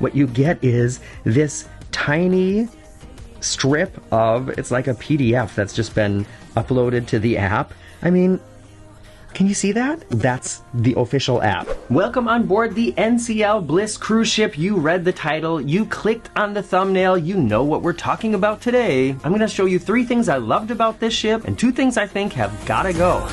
what you get is this tiny strip of, it's like a PDF that's just been uploaded to the app. I mean, can you see that? That's the official app. Welcome on board the NCL Bliss cruise ship. You read the title, you clicked on the thumbnail, you know what we're talking about today. I'm going to show you 3 things I loved about this ship and 2 things I think have gotta go.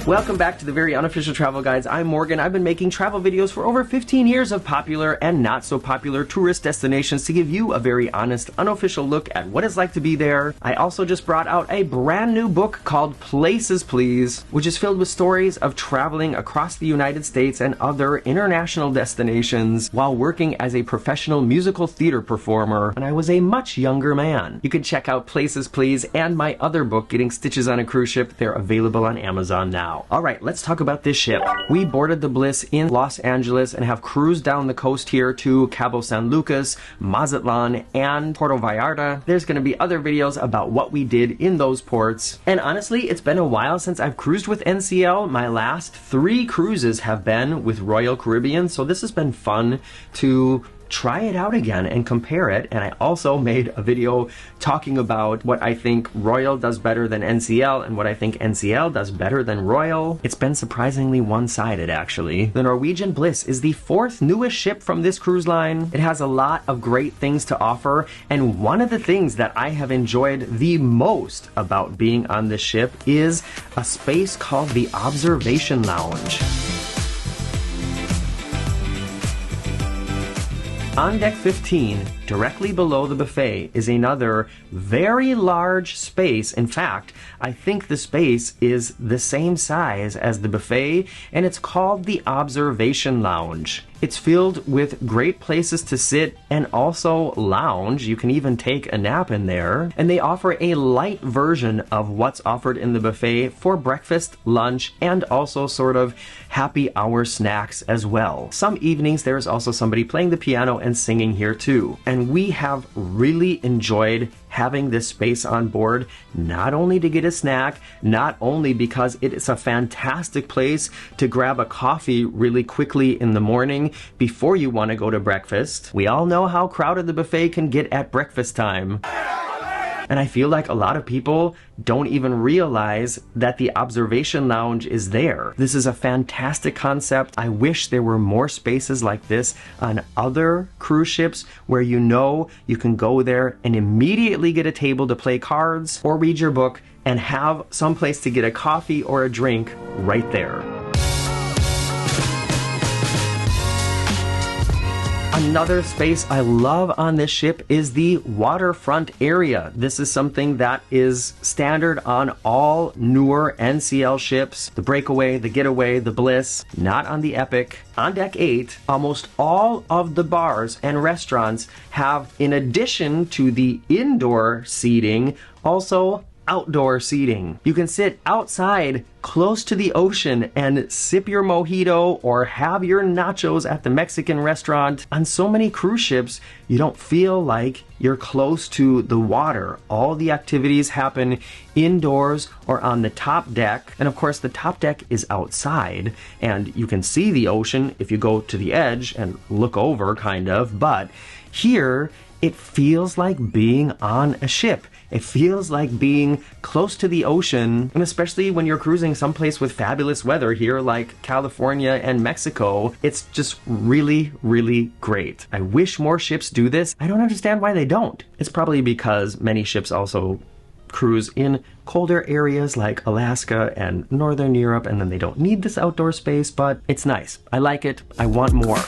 Welcome back to the Very Unofficial Travel Guides. I'm Morgan. I've been making travel videos for over 15 years of popular and not so popular tourist destinations to give you a very honest, unofficial look at what it's like to be there. I also just brought out a brand new book called Places, Please, which is filled with stories of traveling across the United States and other international destinations while working as a professional musical theater performer when I was a much younger man. You can check out Places, Please and my other book, Getting Stitches on a Cruise Ship. They're available on Amazon now. Alright, let's talk about this ship. We boarded the Bliss in Los Angeles and have cruised down the coast here to Cabo San Lucas, Mazatlan, and Puerto Vallarta. There's going to be other videos about what we did in those ports. And honestly, it's been a while since I've cruised with NCL. My last 3 cruises have been with Royal Caribbean, so this has been fun to try it out again and compare it. And I also made a video talking about what I think Royal does better than NCL and what I think NCL does better than Royal. It's been surprisingly one-sided, actually. The Norwegian Bliss is the 4th newest ship from this cruise line. It has a lot of great things to offer, and one of the things that I have enjoyed the most about being on this ship is a space called the Observation Lounge. On deck 15, directly below the buffet, is another very large space. In fact, I think the space is the same size as the buffet, and it's called the Observation Lounge. It's filled with great places to sit and also lounge. You can even take a nap in there. And they offer a light version of what's offered in the buffet for breakfast, lunch, and also sort of happy hour snacks as well. Some evenings there's also somebody playing the piano and singing here too. And we have really enjoyed having this space on board, not only to get a snack, not only because it is a fantastic place to grab a coffee really quickly in the morning before you want to go to breakfast. We all know how crowded the buffet can get at breakfast time. And I feel like a lot of people don't even realize that the Observation Lounge is there. This is a fantastic concept. I wish there were more spaces like this on other cruise ships where you know you can go there and immediately get a table to play cards or read your book and have some place to get a coffee or a drink right there. Another space I love on this ship is the waterfront area. This is something that is standard on all newer NCL ships. The Breakaway, the Getaway, the Bliss, not on the Epic. On deck 8, almost all of the bars and restaurants have, in addition to the indoor seating, also outdoor seating. You can sit outside close to the ocean and sip your mojito or have your nachos at the Mexican restaurant. On so many cruise ships, you don't feel like you're close to the water. All the activities happen indoors or on the top deck. And of course, the top deck is outside and you can see the ocean if you go to the edge and look over, kind of. But here, it feels like being on a ship. It feels like being close to the ocean, and especially when you're cruising someplace with fabulous weather here like California and Mexico, it's just really, really great. I wish more ships do this. I don't understand why they don't. It's probably because many ships also cruise in colder areas like Alaska and Northern Europe, and then they don't need this outdoor space, but it's nice. I like it. I want more.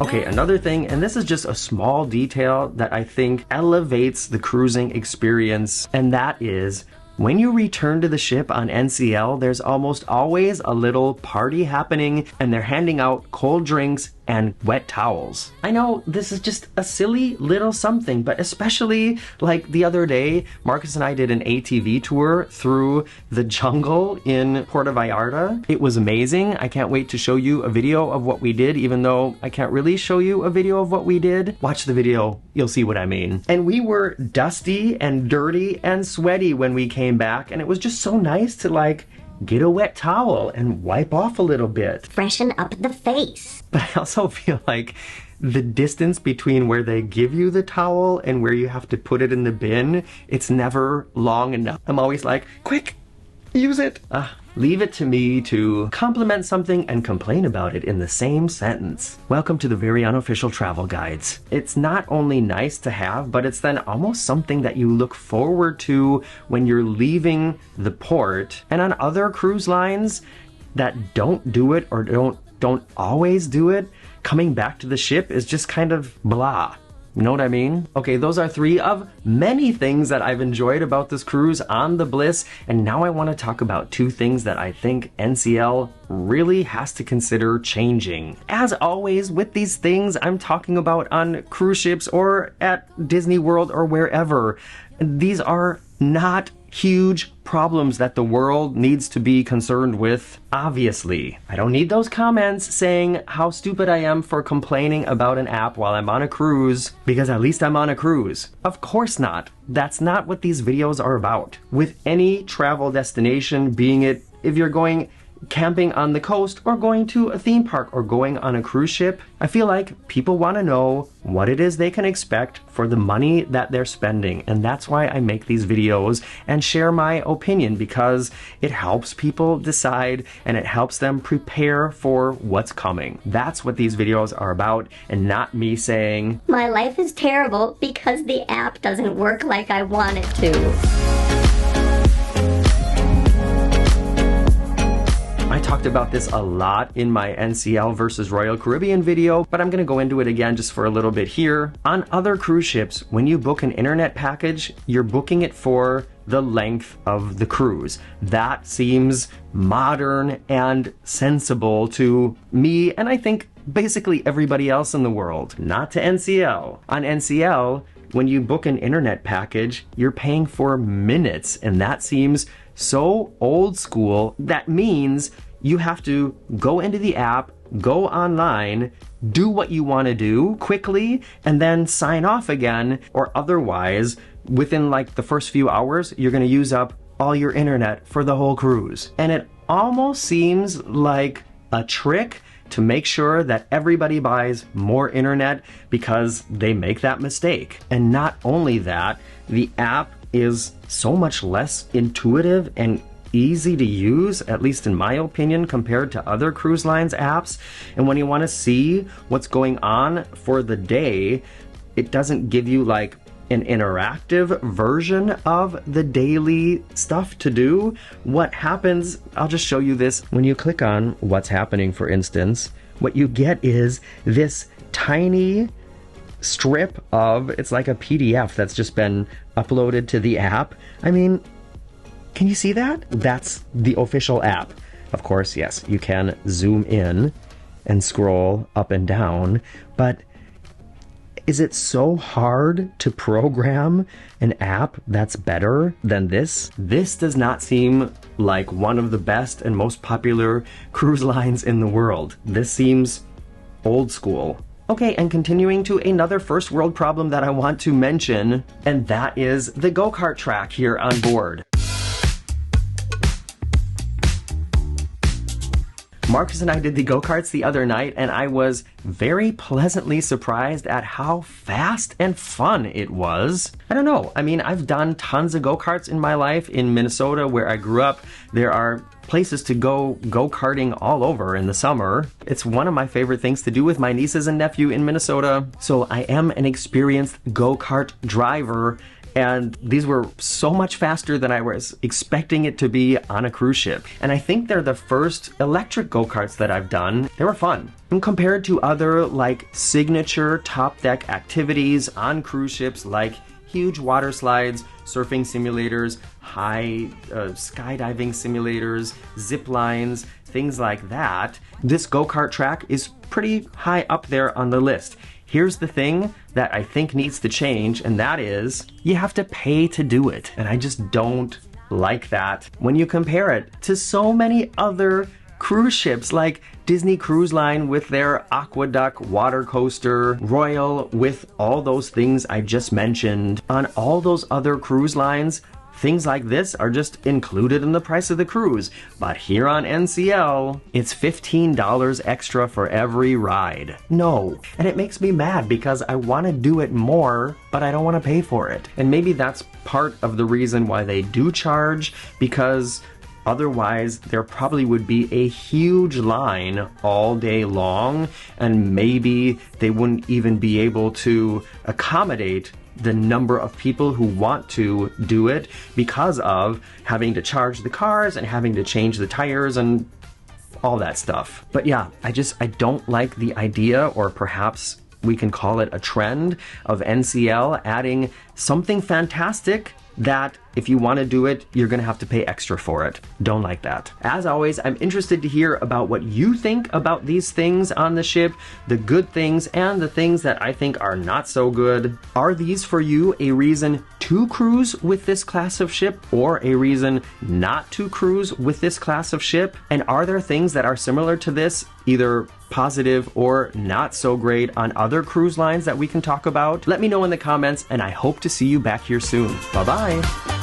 Okay, another thing, and this is just a small detail that I think elevates the cruising experience, and that is when you return to the ship on NCL, there's almost always a little party happening, and they're handing out cold drinks and wet towels. I know this is just a silly little something, but especially like the other day, Marcus and I did an ATV tour through the jungle in Puerto Vallarta. It was amazing. I can't wait to show you a video of what we did, even though I can't really show you a video of what we did. Watch the video, you'll see what I mean. And we were dusty and dirty and sweaty when we came back, and it was just so nice to like get a wet towel and wipe off a little bit. Freshen up the face. But I also feel like the distance between where they give you the towel and where you have to put it in the bin, it's never long enough. I'm always like, quick, use it. Leave it to me to compliment something and complain about it in the same sentence. Welcome to the Very Unofficial Travel Guides. It's not only nice to have, but it's then almost something that you look forward to when you're leaving the port. And on other cruise lines that don't do it or don't always do it, coming back to the ship is just kind of blah. You know what I mean? Okay, those are 3 of many things that I've enjoyed about this cruise on the Bliss, and now I want to talk about 2 things that I think NCL really has to consider changing. As always, with these things I'm talking about on cruise ships or at Disney World or wherever, these are not huge problems that the world needs to be concerned with, obviously. I don't need those comments saying how stupid I am for complaining about an app while I'm on a cruise, because at least I'm on a cruise. Of course not. That's not what these videos are about. With any travel destination, being it if you're going camping on the coast or going to a theme park or going on a cruise ship, I feel like people want to know what it is they can expect for the money that they're spending. And that's why I make these videos and share my opinion, because it helps people decide and it helps them prepare for what's coming. That's what these videos are about, and not me saying, my life is terrible because the app doesn't work like I want it to. I talked about this a lot in my NCL versus Royal Caribbean video, but I'm going to go into it again just for a little bit here. On other cruise ships, when you book an internet package, you're booking it for the length of the cruise. That seems modern and sensible to me, and I think basically everybody else in the world. Not to NCL. On NCL, when you book an internet package, you're paying for minutes, and that seems so old school. That means you have to go into the app, go online, do what you want to do quickly, and then sign off again, or otherwise, within like the first few hours, you're going to use up all your internet for the whole cruise. And it almost seems like a trick to make sure that everybody buys more internet because they make that mistake. And not only that, the app is so much less intuitive and easy to use, at least in my opinion, compared to other cruise lines apps. And when you want to see what's going on for the day, it doesn't give you like an interactive version of the daily stuff to do. What happens, I'll just show you this. When you click on what's happening, for instance, what you get is this tiny strip of, it's like a PDF that's just been uploaded to the app. I mean, can you see that? That's the official app. Of course, yes, you can zoom in and scroll up and down, but is it so hard to program an app that's better than this? This does not seem like one of the best and most popular cruise lines in the world. This seems old school. Okay, and continuing to another first world problem that I want to mention, and that is the go-kart track here on board. Marcus and I did the go-karts the other night, and I was very pleasantly surprised at how fast and fun it was. I don't know, I mean, I've done tons of go-karts in my life. In Minnesota, where I grew up, there are places to go go-karting all over in the summer. It's one of my favorite things to do with my nieces and nephew in Minnesota. So I am an experienced go-kart driver, and these were so much faster than I was expecting it to be on a cruise ship. And I think they're the first electric go-karts that I've done. They were fun. And compared to other like signature top deck activities on cruise ships, like huge water slides, surfing simulators, high skydiving simulators, zip lines, things like that, this go-kart track is pretty high up there on the list. Here's the thing that I think needs to change, and that is you have to pay to do it. And I just don't like that when you compare it to so many other cruise ships like Disney Cruise Line with their Aqueduct water coaster, Royal with all those things I just mentioned. On all those other cruise lines, things like this are just included in the price of the cruise. But here on NCL, it's $15 extra for every ride. No. And it makes me mad because I want to do it more, but I don't want to pay for it. And maybe that's part of the reason why they do charge, because otherwise, there probably would be a huge line all day long, and maybe they wouldn't even be able to accommodate the number of people who want to do it because of having to charge the cars and having to change the tires and all that stuff. But yeah, I don't like the idea, or perhaps we can call it a trend, of NCL adding something fantastic that if you want to do it, you're going to have to pay extra for it. Don't like that. As always, I'm interested to hear about what you think about these things on the ship, the good things and the things that I think are not so good. Are these for you a reason to cruise with this class of ship, or a reason not to cruise with this class of ship? And are there things that are similar to this, either positive or not so great, on other cruise lines that we can talk about? Let me know in the comments, and I hope to see you back here soon. Bye-bye.